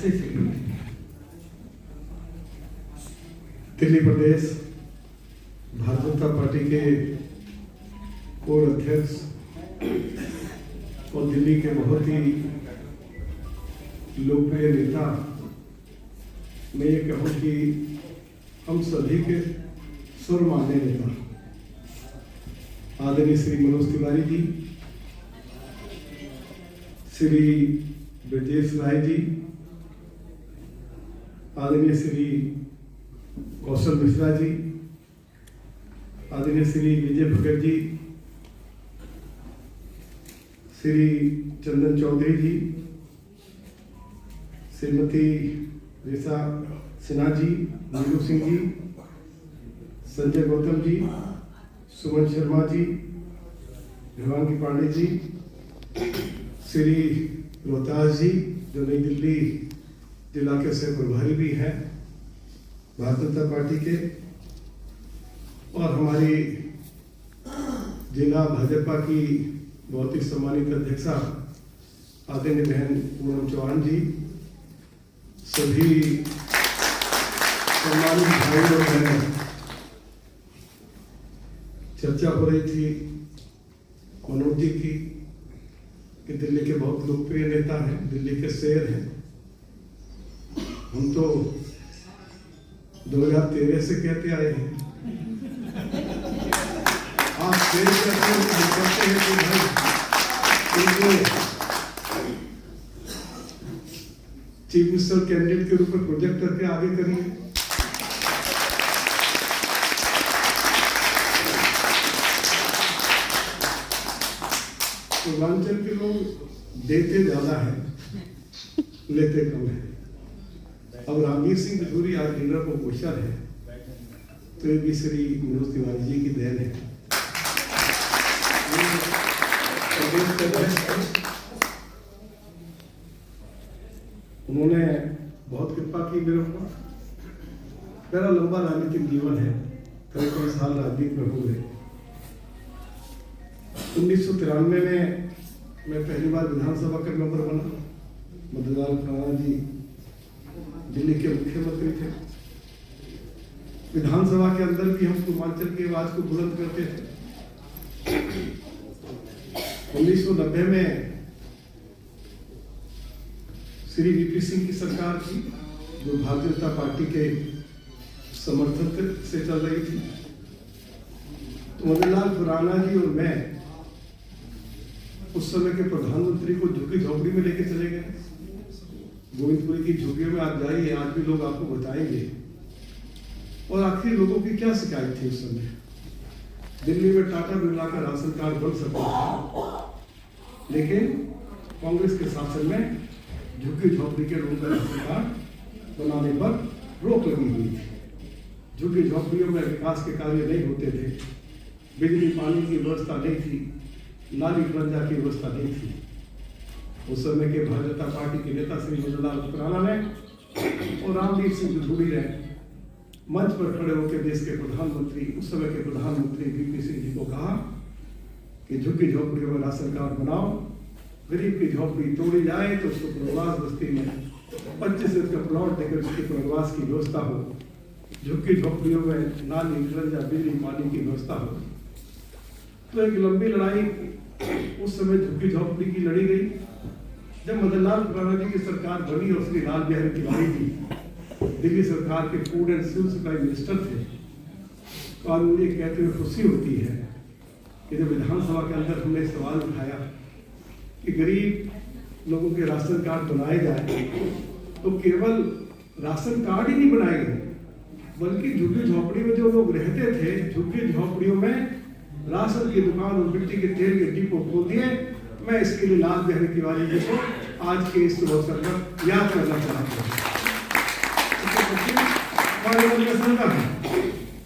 कैसे सीखी? दिल्ली प्रदेश भारतीय जनता पार्टी के कोर अध्यक्ष और दिल्ली के बहुत ही लोकप्रिय नेता, मैं ये कहूँ कि हम सभी के सुर माने नेता आदरणीय श्री मनोज तिवारी जी, श्री ब्रजेश राय जी, आदरणीय श्री कौशल मिश्रा जी, आदरणीय श्री विजय भगत जी, श्री चंदन चौधरी जी, श्रीमती ऋषा सिन्हा जी, नीलू सिंह जी, संजय गौतम जी, सुमन शर्मा जी, भिवांगी पांडे जी, श्री रोहतास जी जो नई दिल्ली जिला के सह प्रभारी भी हैं भारतीय जनता पार्टी के, और हमारी जिला भाजपा की बहुत ही सम्मानित अध्यक्षा आदरणीय बहन पूनम चौहान जी, सभी सम्मानित भाई और बहनों, चर्चा हो रही थी मनोज जी की कि दिल्ली के बहुत लोकप्रिय नेता हैं, दिल्ली के शेर हैं। हम तो 2013 से कहते आए हैं, आप शेर कहते हैं कि भाई उनको चीफ मिनिस्टर कैंडिडेट के रूप में प्रोजेक्ट करके आगे करिए। पूर्वांचल के लोग देते ज्यादा है, लेते कम है। अब रामवीर सिंह बिधूरी आज डिनर प्रोपोजर है, तो ये भी श्री मनोज तिवारी जी की देन है। उन्होंने बहुत कृपा की मेरे ऊपर। मेरा लंबा राजनीतिक जीवन है, कई साल राजनीति में हो गए। 1993 में मैं पहली बार विधानसभा का मेंबर बना। मदनलाल खुराना जी दिल्ली के मुख्यमंत्री थे। विधानसभा के अंदर भी हम पूर्वांचल की आवाज को बुलंद करते थे। 1990 में श्री वीपी सिंह की सरकार थी, जो भारतीय जनता पार्टी के समर्थन से चल रही थी। तो मदनलाल खुराना जी और मैं उस समय के प्रधानमंत्री को झुग्गी झोपड़ी में लेके चले गए। गोविंदपुरी की झुग्गियों में आप जाइए, आज भी लोग आपको बताएंगे। और आखिर लोगों की क्या शिकायत थी उस समय? दिल्ली में टाटा बिरला का राशन कार्ड बन सकता था, लेकिन कांग्रेस के शासन में झुग्गी झोपड़ी के लोगों का राशन कार्ड बनाने पर रोक लगी हुई थी। झुग्गी झोपड़ियों में विकास के कार्य नहीं होते थे, बिजली पानी की व्यवस्था नहीं थी, नाली गंजा की व्यवस्था नहीं थी। उस समय के भारतीय जनता पार्टी के नेता श्री मदनलाल खुराना ने और रामवीर सिंह बिधूरी ने मंच पर खड़े होकर देश के प्रधानमंत्री, उस समय के प्रधानमंत्री वीपी सिंह जी को कहा कि झुग्गी झोपड़ियों में राशन कार्ड बनाओ, गरीब की झोपड़ी तोड़ी जाए तो उसको पुनर्वास बस्ती में 25 का प्लॉट देकर उसके पुनर्वास की व्यवस्था हो, झुग्गी झोपड़ियों में नाली गंजा बिजली पानी की व्यवस्था हो। तो एक लंबी लड़ाई उस समय झुग्गी झोपड़ी की लड़ी गई। जब मदनलाल खुराना जी की सरकार बनी और श्री लाल बिहारी तिवारी जी दिल्ली सरकार के food and civil supply minister थे, तो आज मुझे कहते हुए खुशी होती है कि जब विधानसभा के अंदर हमने सवाल उठाया कि गरीब लोगों के राशन कार्ड बनाए जाए, तो केवल राशन कार्ड ही नहीं बनाए गए, बल्कि झुग्गी झोपड़ी में जो लोग रहते थे, झुग्गी झोपड़ियों में राशन की दुकान और मिट्टी के तेल के डिपो खोल दिए। मैं इसके लिए लाल बिहारी तिवारी जी को आज के इस अवसर पर याद करना चाहता हूँ।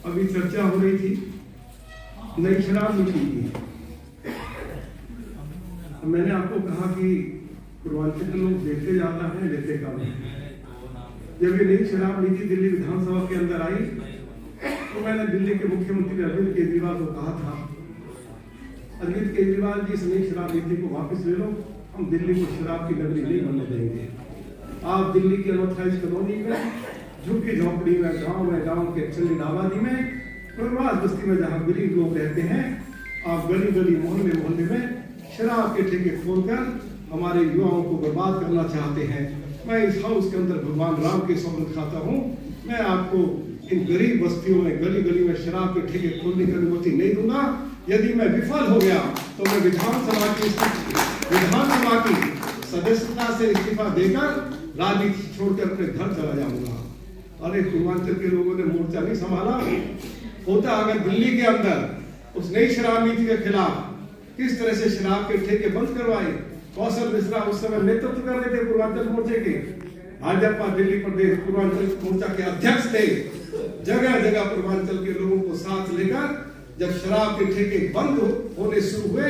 अभी चर्चा हो रही थी नई शराब नीति की। मैंने आपको कहा कि पूर्वांचल के लोग देते ज्यादा है, लेते कम है। जब ये नई शराब नीति दिल्ली विधानसभा के अंदर आई, तो मैंने दिल्ली के मुख्यमंत्री अरविंद केजरीवाल को कहा था, अरविंद केजरीवाल जी इस नई शराब नीति को वापस ले लो, हम दिल्ली को शराब की नगरी नहीं बनने देंगे। आप दिल्ली के अनऑथराइज्ड कॉलोनी में, झुग्गी झोपड़ी में, गांव के चंद आबादी में, प्रवास बस्ती में जहां गरीब लोग रहते हैं, आप गली गली मोहल्ले में शराब के ठेके खोलकर हमारे युवाओं को बर्बाद करना चाहते हैं। मैं इस हाउस के अंदर भगवान राम की सौगंध खाता हूँ, मैं आपको इन गरीब बस्तियों में गली गली में शराब के ठेके खोलने की अनुमति नहीं दूंगा। यदि मैं विफल हो गया तो मैं विधानसभा की सदस्यता से इस्तीफा देकर राजनीति छोड़कर अपने घर चला जाऊंगा। अरे पूर्वांचल के लोगों ने मोर्चा नहीं संभाला होता अगर दिल्ली के अंदर उस नई शराब नीति के खिलाफ किस तरह से शराब के ठेके बंद करवाए। कौशल मिश्रा उस समय नेतृत्व कर रहे थे पूर्वांचल मोर्चे के, भाजपा दिल्ली प्रदेश पूर्वांचल मोर्चा के अध्यक्ष थे। जगह जगह पूर्वांचल के लोगों को साथ लेकर जब शराब के ठेके बंद होने शुरू हुए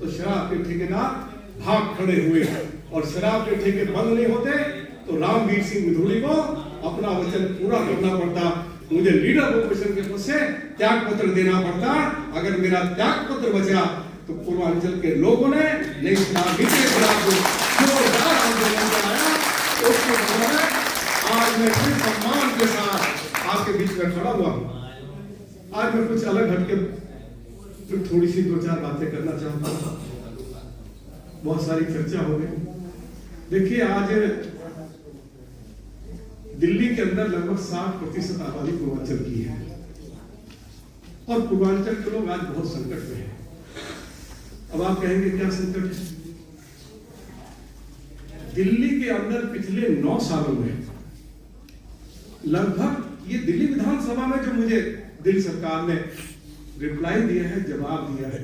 तो शराब के ठेकेदार भाग खड़े हुए, और शराब के ठेके बंद नहीं होते तो रामवीर सिंह विधूड़ी को अपना वचन पूरा करना पड़ता, मुझे लीडर ऑपोजिशन के पद से त्याग पत्र देना पड़ता। अगर मेरा त्याग पत्र बचा तो पूर्वांचल के लोगों ने नई शराब नीति के खिलाफ जोरदार आंदोलन कराया। आज मैं फिर सम्मान के साथ आपके बीच में खड़ा हुआ हूँ। आज मैं कुछ अलग हटके फिर थोड़ी सी 2-4 बातें करना चाहता हूँ। बहुत सारी चर्चा हो गई। देखिए, आज दिल्ली के अंदर लगभग 60% आबादी पूर्वांचल की है, और पूर्वांचल के लोग आज बहुत संकट में हैं। अब आप कहेंगे क्या संकट है? दिल्ली के अंदर पिछले 9 सालों में लगभग ये दिल्ली विधानसभा में जो मुझे दिल्ली सरकार ने रिप्लाई दिया है, जवाब दिया है,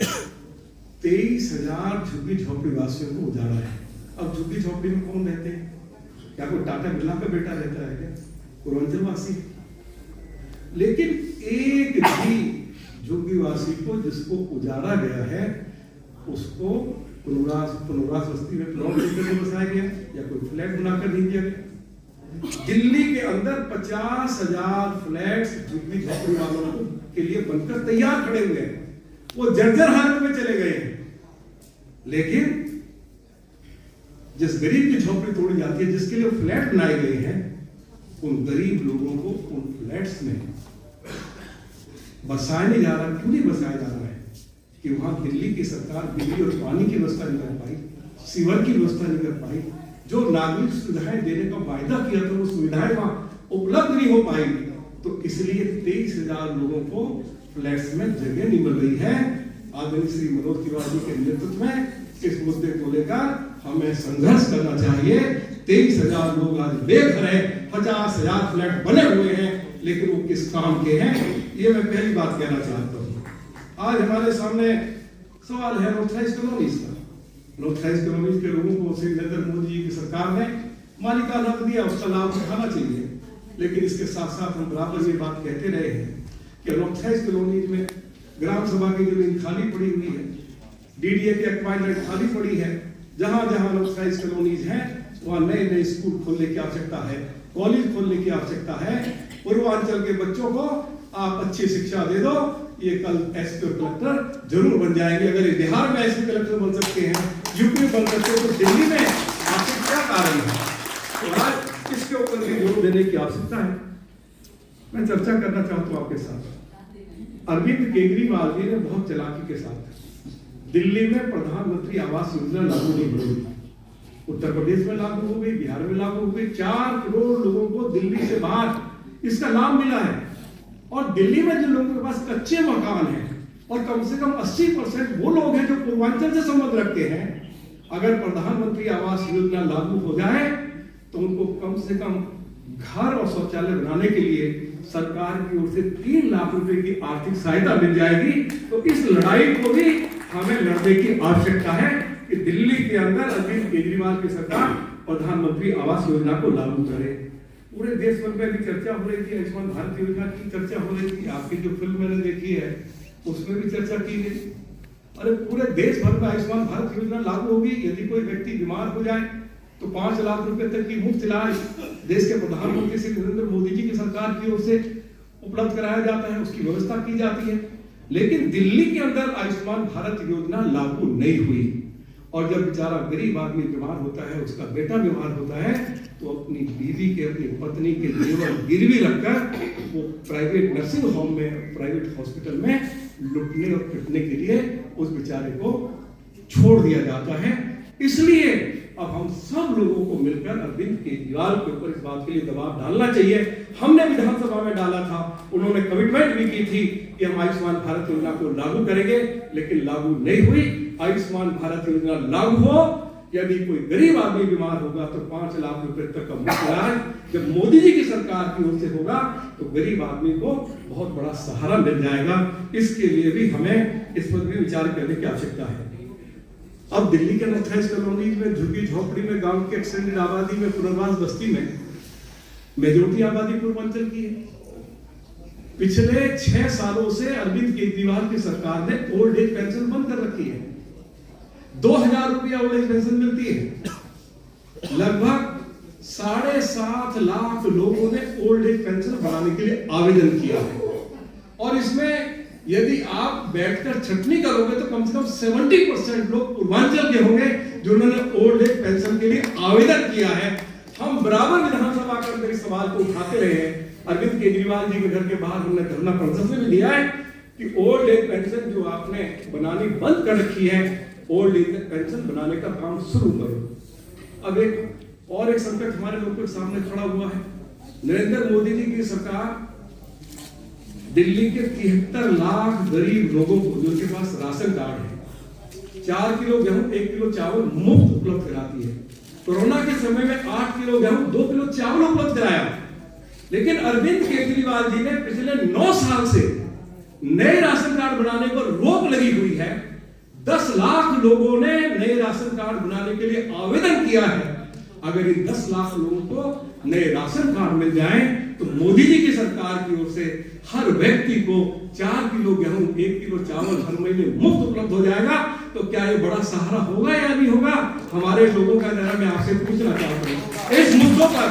23,000 झुग्गी झोपड़ी वासियों को उजाड़ा है। अब झुग्गी झोपड़ी में कौन रहते हैं? क्या कोई टाटा बिरला का बेटा रहता है क्या? पूर्वांचल वासी। लेकिन एक भी झुग्गी वासी को जिसको उजाड़ा गया है उसको पुनर्वास बस्ती में प्लॉट देकर बसाया गया या कोई फ्लैट बनाकर नहीं दिया गया। दिल्ली के अंदर 50,000 फ्लैट्स झुग्गी झोपड़ी वालों के लिए बनकर तैयार खड़े हुए हैं, वो जर्जर हालत में चले गए हैं। लेकिन जिस गरीब की झोपड़ी तोड़ी जाती है, जिसके लिए फ्लैट बनाए गए हैं, उन गरीब लोगों को उन फ्लैट्स में बसाया नहीं जा रहा। क्यों नहीं बसाया जा रहा है? कि वहां दिल्ली की सरकार बिजली और पानी की व्यवस्था नहीं कर पाई, सीवर की व्यवस्था नहीं कर पाई, जो नागरिक सुविधाएं देने का वायदा किया था वो सुविधाएं वहां उपलब्ध नहीं हो पाई। तो इसलिए 23,000 लोगों को फ्लैट्स में जगह नहीं मिल रही है। आदरणीय श्री मनोज तिवारी के नेतृत्व में इस मुद्दे को लेकर हमें संघर्ष करना चाहिए। 23,000 लोग आज बेघर हैं, 50,000 फ्लैट बने हुए हैं, लेकिन वो किस काम के हैं, ये मैं पहली बात कहना चाहता हूँ। आज हमारे सामने सवाल है अनऑथराइज्ड कॉलोनीज का। अनऑथराइज्ड कॉलोनीज के लोगों को श्री नरेंद्र मोदी जी की सरकार ने मालिकाना हक दिया, उसका लाभ उठाना चाहिए। लेकिन इसके साथ साथ हम बराबर ये बात कहते रहे हैं कि अनऑथराइज्ड कॉलोनीज में ग्राम सभा की जमीन खाली पड़ी हुई है, डीडीए के एक्वायर्ड खाली पड़ी है। जहां जहां अनऑथराइज्ड कॉलोनीज हैं वहां नए नए स्कूल खोलने की आवश्यकता है, कॉलेज खोलने की आवश्यकता है। पूर्वांचल के बच्चों को आप अच्छी शिक्षा दे दो, ये कल एसपी और कलेक्टर जरूर बन जाएंगे। अगर बिहार में एसपी कलेक्टर बन सकते हैं, यूपी में बन सकते हैं, तो दिल्ली में आखिर क्या कारण है? तो आज इसके ऊपर भी जोर देने की आवश्यकता है। मैं चर्चा करना चाहता हूं आपके साथ। अरविंद केजरीवाल जी ने बहुत चालाकी के साथ दिल्ली में प्रधानमंत्री आवास योजना लागू नहीं हो रही, उत्तर प्रदेश में लागू हो गई, बिहार में लागू हो गई। 4 करोड़ लोगों को दिल्ली से बाहर इसका लाभ मिला है। और दिल्ली में जिन लोगों के पास कच्चे मकान हैं, और कम से कम 80% वो लोग हैं जो पूर्वांचल से संबंध रखते हैं, अगर प्रधानमंत्री आवास योजना लागू हो जाए तो उनको कम से कम घर और शौचालय बनाने के लिए सरकार की ओर से 3 लाख रुपए की आर्थिक सहायता मिल जाएगी। तो इस लड़ाई को भी हमें लड़ने की आवश्यकता है कि दिल्ली के अंदर अरविंद केजरीवाल की सरकार प्रधानमंत्री आवास योजना को लागू करे। पूरे देश भर में भी चर्चा हो रही थी, आयुष्मान भारत योजना की चर्चा हो रही थी। आपकी जो फिल्म मैंने देखी है उसमें भी चर्चा की गई। अरे पूरे देश भर में आयुष्मान भारत योजना लागू होगी। यदि कोई व्यक्ति बीमार हो जाए तो 5 लाख रुपए तक की मुफ्त इलाज देश के प्रधानमंत्री श्री नरेंद्र मोदी जी की सरकार की ओर से उपलब्ध कराया जाता है, उसकी व्यवस्था की जाती है। लेकिन दिल्ली के अंदर आयुष्मान भारत योजना लागू नहीं हुई, और जब बेचारा गरीब आदमी बीमार होता है, उसका बेटा बीमार होता है, तो अपनी बीवी के, अपनी पत्नी के जेवर गिरवी रखकर वो प्राइवेट नर्सिंग होम में, प्राइवेट हॉस्पिटल में लुटने और पिटने के लिए उस बेचारे को छोड़ दिया जाता है। इसलिए अब हम सब लोगों को मिलकर अरविंद केजरीवाल के ऊपर इस बात के लिए दबाव डालना चाहिए। हमने विधानसभा में डाला था, उन्होंने कमिटमेंट भी की थी कि हम आयुष्मान भारत योजना को लागू करेंगे, लेकिन लागू नहीं हुई। आयुष्मान भारत योजना लागू हो, यदि कोई गरीब आदमी बीमार होगा तो 5 लाख रुपए तक का मुफ्त इलाज जब मोदी जी की सरकार की ओर से होगा तो गरीब आदमी को बहुत बड़ा सहारा मिल जाएगा। इसके लिए भी हमें इस पर भी विचार करने की आवश्यकता है। अब दिल्ली के नॉर्थ ईस्ट कॉलोनीज में, झुग्गी झोपड़ी में, गांव के एक्सटेंडेड आबादी में, पुनर्वास बस्ती में मेजोरिटी आबादी पूर्वांचल की है। पिछले 6 सालों से अरविंद केजरीवाल की सरकार ने ओल्ड एज पेंशन बंद कर रखी है। 2000 रुपया ओल्ड एज पेंशन मिलती है। लगभग 7.5 लाख लोगों ने ओल्ड एज पेंशन बढ़ाने के लिए आवेदन किया है, और इसमें यदि आप बैठकर छटनी करोगे तो कम से कम 70% लोग पूर्वांचल के होंगे जिन्होंने ओल्ड एज पेंशन के लिए आवेदन किया है। हम बराबर विधानसभा के अंदर इस सवाल को उठाते रहे हैं। अरविंद केजरीवाल जी के घर के बाहर हमने धरना प्रदर्शन भी दिया है कि ओल्ड एज पेंशन जो आपने बनानी बंद कर रखी है, ओल्ड एज पेंशन बनाने का काम शुरू करो। अब एक संकट हमारे लोगों के सामने खड़ा हुआ है। नरेंद्र मोदी जी की सरकार दिल्ली के 73 लाख गरीब लोगों को, जिनके पास राशन कार्ड है, 4 किलो गेहूं, 1 किलो चावल मुफ्त उपलब्ध कराती है। कोरोना के समय में 8 किलो गेहूं, 2 किलो चावल उपलब्ध कराया। लेकिन अरविंद केजरीवाल जी ने पिछले 9 साल से नए राशन कार्ड बनाने पर रोक लगी हुई है। 10 लाख लोगों ने नए राशन कार्ड बनाने के लिए आवेदन किया है। अगर इन 10 लाख लोगों को नए राशन कार्ड मिल जाएं तो मोदी जी की सरकार की ओर से हर व्यक्ति को 4 किलो गेहूं, 1 किलो चावल हर महीने मुफ्त उपलब्ध हो जाएगा। तो क्या ये बड़ा सहारा होगा या नहीं होगा? हमारे लोगों का जरा मैं आपसे पूछना चाहता हूं। इस मुद्दों पर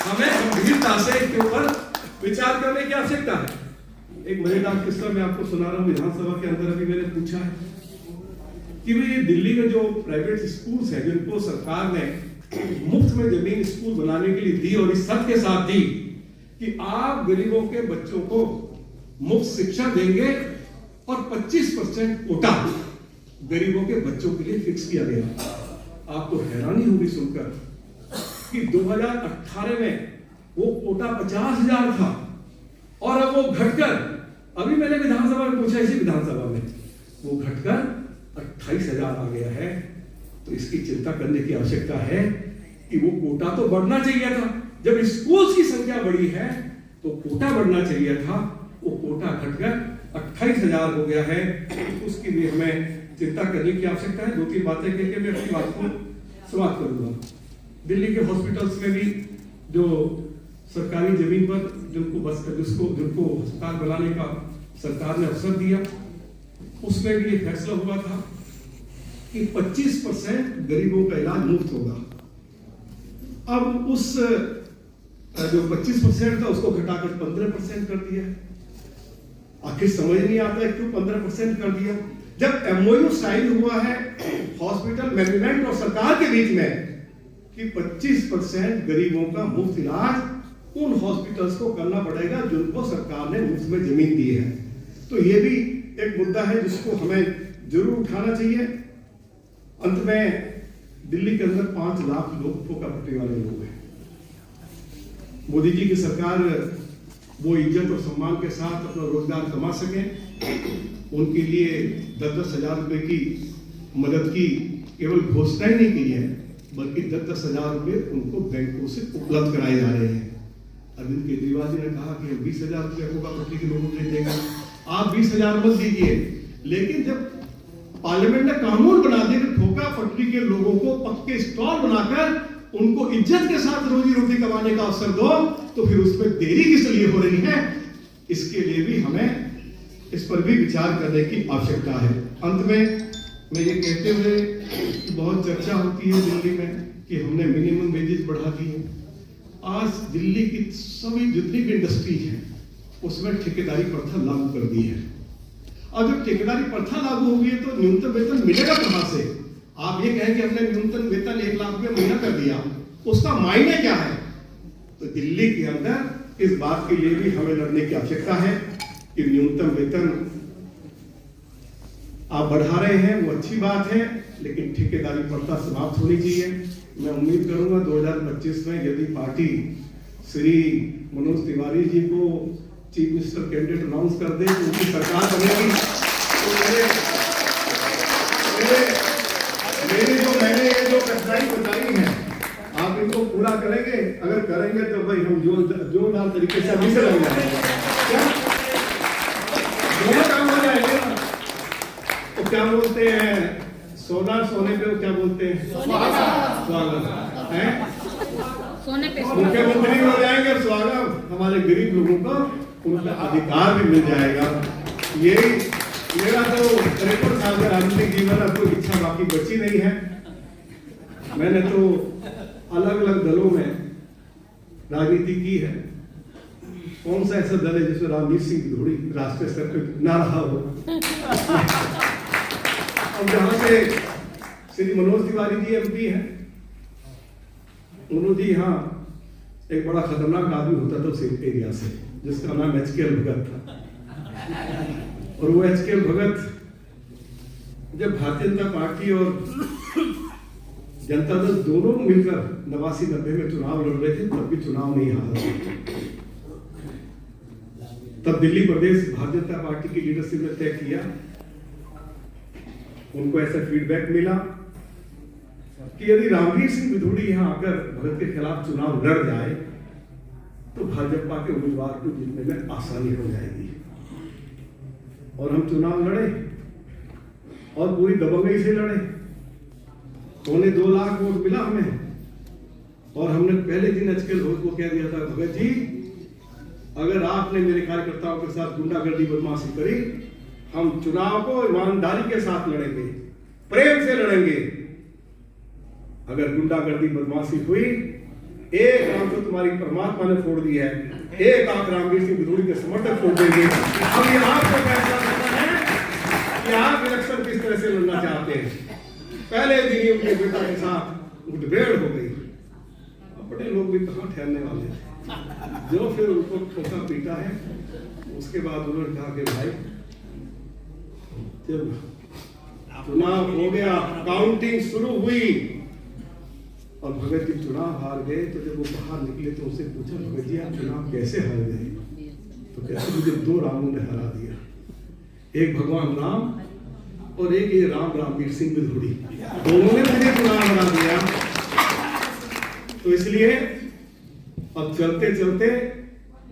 हमें गंभीरता से इसके ऊपर विचार करने की आवश्यकता है। एक मजेदार किस्सा मैं आपको सुना रहा हूं। विधानसभा के अंदर अभी मैंने पूछा है कि भाई दिल्ली में जो प्राइवेट स्कूल्स हैं, जिनको सरकार ने मुफ्त में जमीन स्कूल बनाने के लिए दी, और इस शर्त के साथ दी कि आप गरीबों के बच्चों को मुफ्त शिक्षा देंगे, और 25% कोटा गरीबों के बच्चों के लिए फिक्स किया गया। आपको हैरानी होगी सुनकर कि 2018 में वो कोटा 50,000 था, और अब वो घटकर, अभी मैंने विधानसभा में पूछा, इसी विधानसभा में, वो घटकर 28,000 आ गया है। तो इसकी चिंता करने की आवश्यकता है कि वो कोटा तो बढ़ना चाहिए था। जब स्कूल्स की संख्या बढ़ी है तो कोटा बढ़ना चाहिए था, वो कोटा घटकर 28,000 हो गया है। उसकी भी हमें चिंता करने की आवश्यकता है। 2-3 बातें करके मैं अपनी बात को समाप्त करूंगा। दिल्ली के हॉस्पिटल्स में भी जो सरकारी जमीन पर जिनको अस्पताल बनाने का सरकार ने अवसर दिया, उसमें भी एक फैसला हुआ था कि 25% गरीबों का इलाज मुफ्त होगा। अब उस जो 25% था उसको घटाकर 15% कर दिया। आखिर समझ नहीं आता है क्यों 15% कर दिया, जब एमओयू साइन हुआ है हॉस्पिटल मैनेजमेंट और सरकार के बीच में कि 25% गरीबों का मुफ्त इलाज उन हॉस्पिटल्स को करना पड़ेगा जिनको सरकार ने मुफ्त में जमीन दी है। तो ये भी एक मुद्दा है जिसको हमें जरूर उठाना चाहिए। अंत में दिल्ली के अंदर 5 लाख लोग ठोका पट्टी वाले लोग हैं। मोदी जी की सरकार वो इज्जत और सम्मान के साथ अपना रोजगार कमा सके, उनके लिए 10-10 हजार रुपए की मदद की केवल घोषणा ही नहीं की है, बल्कि 10-10 हजार रुपए उनको बैंकों से उपलब्ध कराए जा रहे हैं। अरविंद केजरीवाल जी ने कहा कि हम 20,000 रुपए ठोका पट्टी के लोगों को देंगे। आप 20,000 मत दीजिए, लेकिन जब पार्लियामेंट ने कानून बना दिया कि ठोका पट्टी के लोगों को पक्के स्टॉल बनाकर उनको इज्जत के साथ रोजी रोटी कमाने का अवसर दो, तो फिर उसमें देरी किस लिए हो रही है? इसके लिए भी हमें इस पर भी विचार करने की आवश्यकता है। अंत में मैं ये कहते हुए कि बहुत चर्चा होती है दिल्ली में कि हमने मिनिमम वेजेस बढ़ा दी है। आज दिल्ली की सभी जितनी भी इंडस्ट्री है उसमें ठेकेदारी प्रथा लागू कर दी है। और जब ठेकेदारी प्रथा लागू होगी तो न्यूनतम वेतन मिलेगा कहां से? आप ये कहें कि हमने न्यूनतम वेतन 1 लाख रुपये महीना कर दिया, उसका मायने क्या है? तो दिल्ली के अंदर इस बात के लिए भी हमें लड़ने की आवश्यकता है कि न्यूनतम वेतन आप बढ़ा रहे हैं, वो अच्छी बात है, लेकिन ठेकेदारी प्रथा समाप्त होनी चाहिए। मैं उम्मीद करूंगा 2025 में यदि पार्टी श्री मनोज तिवारी जी को चीफ मिनिस्टर कैंडिडेट अनाउंस कर दे, तो उनकी सरकार बनेगी। तो मैंने ये जो कठिनाई बताई है, आप इनको पूरा करेंगे? अगर करेंगे तो भाई हम जोरदार तरीके से अभी से लग जाएंगे, क्या दोनों काम हो जाएंगे ना। तो क्या बोलते हैं, सोना सोने पे क्या बोलते हैं, स्वागत है, सोने पे मुख्यमंत्री हो जाएंगे, स्वागत हमारे गरीब लोगों को उनका अधिकार भी मिल जाएगा। यही मेरा तो 53 साल का राजनीतिक जीवन है, कोई इच्छा बाकी बची नहीं है। मैंने तो अलग अलग दलों में राजनीति की है। कौन सा ऐसा दल है जिसमें रामवीर सिंह विधोड़ी राष्ट्रीय स्तर पर ना रहा हो? अब जहां से श्री मनोज तिवारी जी एमपी हैं, मनोज जी यहाँ एक बड़ा खतरनाक आदमी होता था उस एरिया से, जिसका नाम HKL भगत था। और वो HKL भगत जब भारतीय जनता पार्टी और जनता दल दोनों मिलकर 89-90 में चुनाव लड़ रहे थे, तब भी चुनाव नहीं हारा। तब दिल्ली प्रदेश भारतीय जनता पार्टी की लीडरशिप ने तय किया, उनको ऐसा फीडबैक मिला कि यदि रामवीर सिंह विधोड़ी यहाँ आकर भगत के खिलाफ चुनाव लड़ जाए तो भाजपा के उम्मीदवार को जीतने में आसानी हो जाएगी। और हम चुनाव लड़े और पूरी दबंगई से लड़े। 2.25 लाख वोट मिला हमें, और हमने पहले दिन HKL भगत को कह दिया था, भगत जी अगर आपने मेरे कार्यकर्ताओं के साथ गुंडागर्दी बदमाशी करी, हम चुनाव को ईमानदारी के साथ लड़ेंगे, प्रेम से लड़ेंगे। अगर गुंडागर्दी बदमाशी हुई, एक आंख तो तुम्हारी परमात्मा ने फोड़ दी है, एक आंख रामवीर सिंह विधोड़ी के समर्थक फोड़ देंगे। अब ये आपको फैसला करना है कि आप इलेक्शन किस तरह से लड़ना चाहते हैं। पहले दिन ही उनके बेटा के साथ मुठभेड़ हो गई। बड़े लोग भी कहाँ ठहरने वाले थे, जो फिर उनको ठोका पीटा है। उसके बाद उन्होंने कहा कि भाई जब चुनाव हो गया, काउंटिंग शुरू हुई और भगत जी चुनाव हार गए, तो जब वो बाहर निकले तो उनसे पूछा, भगत जी आप चुनाव कैसे हार गए? तो कैसे, मुझे 2 रामों ने हरा दिया, एक भगवान राम और एक ये रामवीर सिंह विधोड़ी, दोनों ने मुझे चुनाव हरा दिया। तो इसलिए अब चलते चलते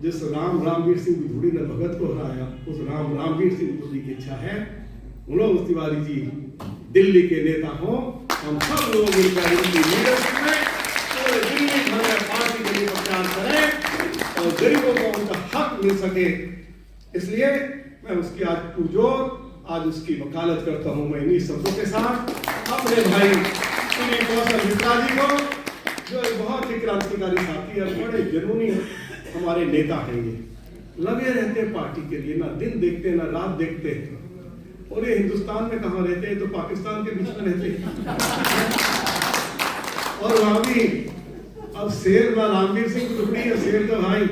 जिस रामवीर सिंह विधोड़ी ने भगत को हराया, उस रामवीर सिंह विधोड़ी की इच्छा है मनोज तिवारी जी दिल्ली के नेता हो, हम सब लोग मिलकर उनकी लीडरशिप में पूरे दिल्ली भर में पार्टी के लिए प्रचार करें और गरीबों को उनका हक मिल सके। इसलिए मैं उसकी आज पुरजोर आज उसकी वकालत करता हूं। मैं इन्हीं शब्दों के साथ अपने भाई श्री कौशल मिश्रा जी को, जो एक बहुत ही क्रांतिकारी साथी और बड़े जुनूनी हमारे नेता हैं, ये लगे रहते हैं पार्टी के लिए, ना दिन देखते ना रात देखते हैं। और ये हिंदुस्तान में कहाँ रहते हैं, तो पाकिस्तान के बीच में रहते हैं। और वहां भी अब शेर ना रामवीर सिंह विधोड़ी है, शेर तो भाई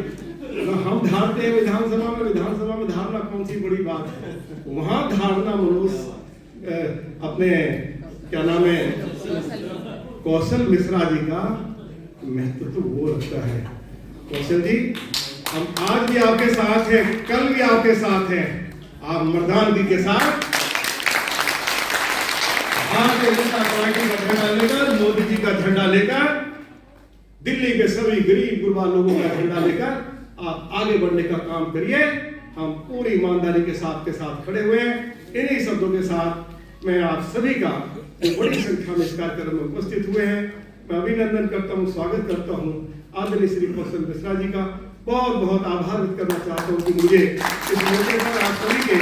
हम धारते हैं विधानसभा में धारना कौन सी बड़ी बात है। वहां धारना मनोज अपने क्या नाम है कौशल मिश्रा जी का महत्व तो वो रखता है। कौशल जी हम आज भी आपके साथ हैं, कल भी आपके साथ हैं, आप मर्दानगी के साथ भारतीय जनता पार्टी का झंडा लेकर, मोदी जी का झंडा लेकर, दिल्ली के सभी गरीब गुरबा लोगों का झंडा लेकर आप आगे बढ़ने का काम करिए। हम पूरी ईमानदारी के साथ खड़े हुए हैं। इन्हीं शब्दों के साथ मैं आप सभी का बड़ी संख्या में इस कार्यक्रम में उपस्थित हुए हैं, मैं अभिनंदन करता हूँ, स्वागत करता हूँ। आदरणीय श्री कौशल मिश्रा जी का बहुत बहुत आभार व्यक्त करना चाहता हूँ कि मुझे इस मौके पर आप सभी के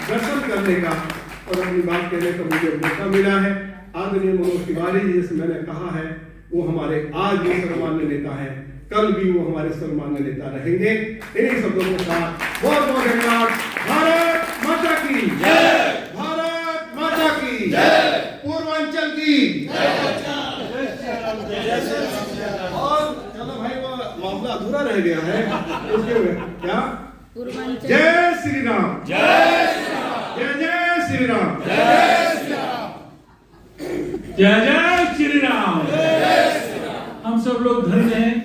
दर्शन करने का और अपनी बात कहने का मुझे मौका मिला है। आदरणीय मनोज तिवारी जी, जैसे मैंने कहा है, वो हमारे आज भी सर्वमान्य नेता हैं, कल भी वो हमारे सर्वमान्य नेता रहेंगे। इन्हीं शब्दों के साथ बहुत बहुत धन्यवाद। भारत माता की जय, भारत माता की जय। पूर्व पूर्वांचल की और चलो भाई वो मामला अधूरा रह गया है उसके क्या पूर्वांचल जय श्री राम जय जय श्री राम जय जय श्री राम। हम सब लोग धन्य हैं